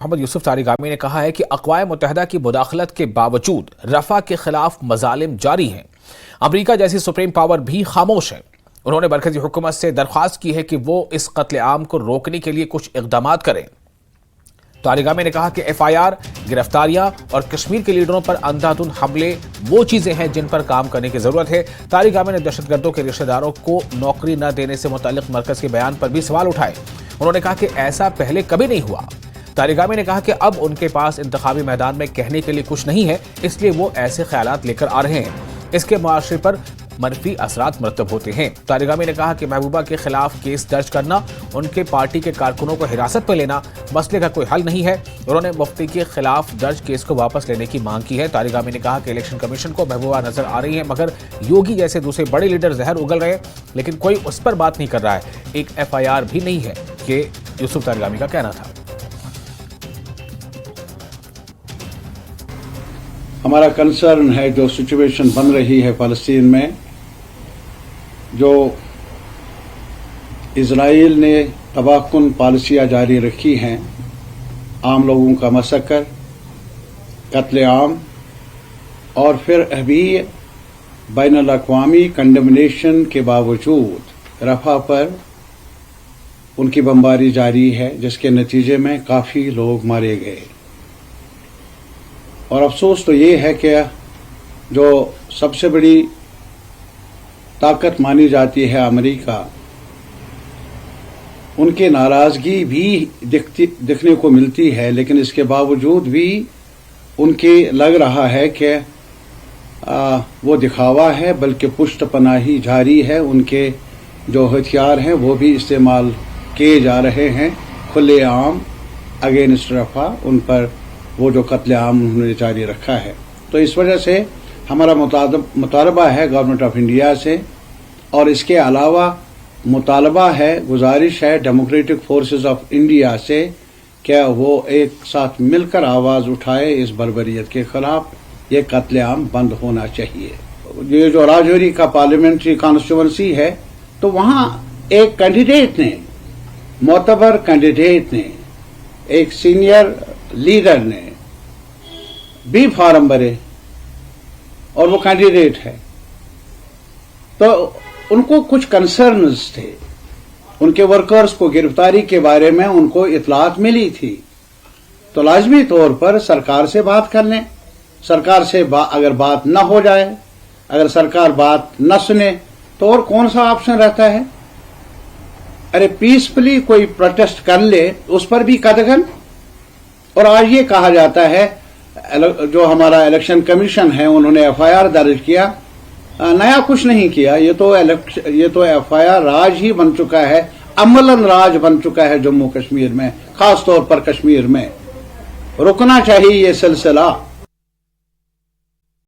محمد یوسف طارقامی نے کہا ہے کہ اقوام متحدہ کی مداخلت کے باوجود رفح کے خلاف مظالم جاری ہیں۔ امریکہ جیسی سپریم پاور بھی خاموش ہے۔ انہوں نے مرکزی حکومت سے درخواست کی ہے کہ وہ اس قتل عام کو روکنے کے لیے کچھ اقدامات کریں۔ طارقامی نے کہا کہ FIR، گرفتاریاں اور کشمیر کے لیڈروں پر اندھا دھند حملے وہ چیزیں ہیں جن پر کام کرنے کی ضرورت ہے۔ طارقامی نے دہشت گردوں کے رشتہ داروں کو نوکری نہ دینے سے متعلق مرکز کے بیان پر بھی سوال اٹھائے۔ انہوں نے کہا کہ ایسا پہلے کبھی نہیں ہوا۔ طارقامی نے کہا کہ اب ان کے پاس انتخابی میدان میں کہنے کے لیے کچھ نہیں ہے، اس لیے وہ ایسے خیالات لے کر آ رہے ہیں۔ اس کے معاشرے پر منفی اثرات مرتب ہوتے ہیں۔ طارقامی نے کہا کہ محبوبہ کے خلاف کیس درج کرنا، ان کے پارٹی کے کارکنوں کو حراست میں لینا مسئلے کا کوئی حل نہیں ہے۔ انہوں نے مفتی کے خلاف درج کیس کو واپس لینے کی مانگ کی ہے۔ طارقامی نے کہا کہ الیکشن کمیشن کو محبوبہ نظر آ رہی ہے، مگر یوگی جیسے دوسرے بڑے لیڈر زہر اگل رہے ہیں، لیکن کوئی اس پر بات نہیں کر رہا ہے۔ ایک FIR بھی نہیں ہے، یہ یوسف طارقامی کا کہنا تھا۔ ہمارا کنسرن ہے جو سچویشن بن رہی ہے فلسطین میں، جو اسرائیل نے تباہ کن پالیسیاں جاری رکھی ہیں، عام لوگوں کا مسکر، قتل عام، اور پھر ابھی بین الاقوامی کنڈمنیشن کے باوجود رفح پر ان کی بمباری جاری ہے، جس کے نتیجے میں کافی لوگ مارے گئے۔ اور افسوس تو یہ ہے کہ جو سب سے بڑی طاقت مانی جاتی ہے امریکہ، ان کی ناراضگی بھی دکھنے کو ملتی ہے، لیکن اس کے باوجود بھی ان کی لگ رہا ہے کہ وہ دکھاوا ہے، بلکہ پشت پناہی جاری ہے۔ ان کے جو ہتھیار ہیں وہ بھی استعمال کیے جا رہے ہیں کھلے عام اگینسٹ رفح، ان پر وہ جو قتل عام انہوں نے جاری رکھا ہے۔ تو اس وجہ سے ہمارا مطالبہ ہے گورنمنٹ آف انڈیا سے، اور اس کے علاوہ مطالبہ ہے، گزارش ہے ڈیموکریٹک فورسز آف انڈیا سے کہ وہ ایک ساتھ مل کر آواز اٹھائے اس بربریت کے خلاف۔ یہ قتل عام بند ہونا چاہیے۔ یہ جو راجوری کا پارلیمنٹری کانسٹیٹوئنسی ہے، تو وہاں ایک کینڈیڈیٹ نے، معتبر کینڈیڈیٹ نے، ایک سینئر لیڈر نے بھی فارم بھرے، اور وہ کینڈیڈیٹ ہے، تو ان کو کچھ کنسرنز تھے۔ ان کے ورکرز کو گرفتاری کے بارے میں ان کو اطلاعات ملی تھی، تو لازمی طور پر سرکار سے بات کر لیں۔ سرکار سے اگر بات نہ ہو جائے، اگر سرکار بات نہ سنے، تو اور کون سا آپشن رہتا ہے؟ ارے پیسفلی کوئی پروٹیسٹ کر لے، اس پر بھی قدغن۔ اور آج یہ کہا جاتا ہے، جو ہمارا الیکشن کمیشن ہے، انہوں نے FIR درج کیا، نیا کچھ نہیں کیا۔ یہ تو FIR راج ہی بن چکا ہے، عملاً راج بن چکا ہے جموں کشمیر میں، خاص طور پر کشمیر میں۔ رکنا چاہیے یہ سلسلہ۔